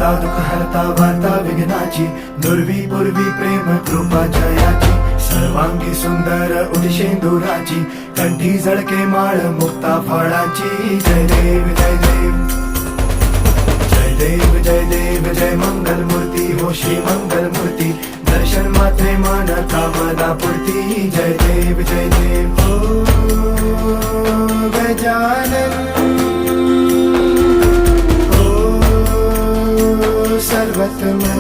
हरता दुःख हरता वार्ता विघ्नाची, दुर्वी पूर्वी प्रेम कृपा जयाची, सर्वांगी सुंदर उदिशेंदुराची, कंठी झळके माळ मुक्ता फळाची. जय देव जय देव जय देव जय देव जय मंगल मूर्ती हो श्री मंगल मूर्ती, दर्शन मात्रे मन कामना पूर्ती. जय देव जय देव हो गजानन हो सर्वतमन.